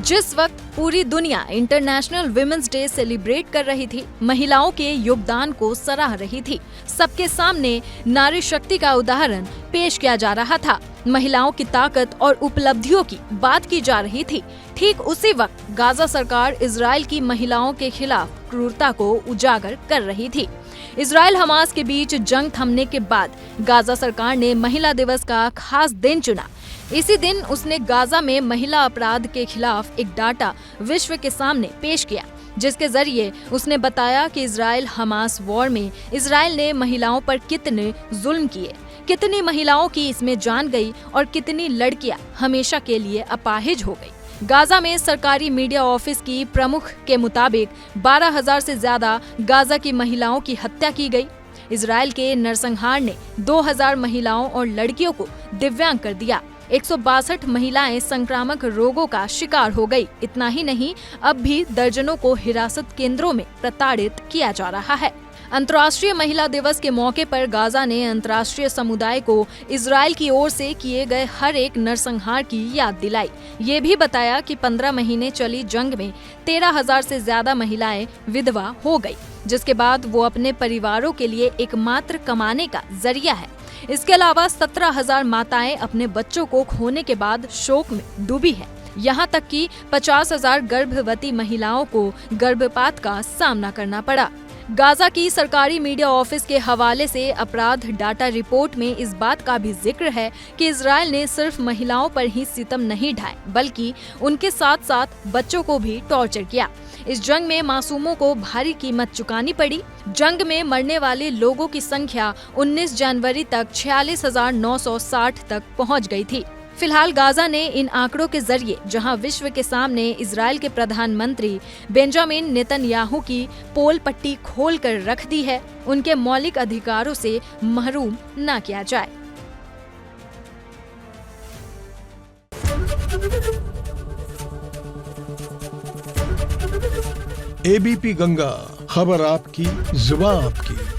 जिस वक्त पूरी दुनिया इंटरनेशनल विमेंस डे सेलिब्रेट कर रही थी, महिलाओं के योगदान को सराह रही थी, सबके सामने नारी शक्ति का उदाहरण पेश किया जा रहा था, महिलाओं की ताकत और उपलब्धियों की बात की जा रही थी, ठीक उसी वक्त गाजा सरकार इजराइल की महिलाओं के खिलाफ क्रूरता को उजागर कर रही थी। इजराइल हमास के बीच जंग थमने के बाद गाजा सरकार ने महिला दिवस का खास दिन चुना। इसी दिन उसने गाजा में महिला अपराध के खिलाफ एक डाटा विश्व के सामने पेश किया, जिसके जरिए उसने बताया कि इजराइल हमास वॉर में इजराइल ने महिलाओं पर कितने जुल्म किए, कितनी महिलाओं की इसमें जान गई और कितनी लड़कियां हमेशा के लिए अपाहिज हो गई। गाजा में सरकारी मीडिया ऑफिस की प्रमुख के मुताबिक 12,000 से ज्यादा गाजा की महिलाओं की हत्या की गई। इजराइल के नरसंहार ने 2,000 महिलाओं और लड़कियों को दिव्यांग कर दिया। 162 महिलाएं संक्रामक रोगों का शिकार हो गई। इतना ही नहीं, अब भी दर्जनों को हिरासत केंद्रों में प्रताड़ित किया जा रहा है। अंतर्राष्ट्रीय महिला दिवस के मौके पर गाजा ने अंतर्राष्ट्रीय समुदाय को इजराइल की ओर से किए गए हर एक नरसंहार की याद दिलाई। ये भी बताया कि 15 महीने चली जंग में 13,000 से ज्यादा महिलाएं विधवा हो गई, जिसके बाद वो अपने परिवारों के लिए एकमात्र कमाने का जरिया है। इसके अलावा 17,000 माताएं अपने बच्चों को खोने के बाद शोक में डूबी है। यहाँ तक कि 50,000 गर्भवती महिलाओं को गर्भपात का सामना करना पड़ा। गाजा की सरकारी मीडिया ऑफिस के हवाले से अपराध डाटा रिपोर्ट में इस बात का भी जिक्र है कि इजराइल ने सिर्फ महिलाओं पर ही सितम नहीं ढाए, बल्कि उनके साथ साथ बच्चों को भी टॉर्चर किया। इस जंग में मासूमों को भारी कीमत चुकानी पड़ी। जंग में मरने वाले लोगों की संख्या 19 जनवरी तक 46,960 तक पहुंच गई थी। फिलहाल गाजा ने इन आंकड़ों के जरिए जहां विश्व के सामने इजराइल के प्रधानमंत्री बेंजामिन नेतन्याहू की पोल पट्टी खोल कर रख दी है, उनके मौलिक अधिकारों से महरूम न किया जाए। एबीपी गंगा, खबर आपकी, जुबान आपकी।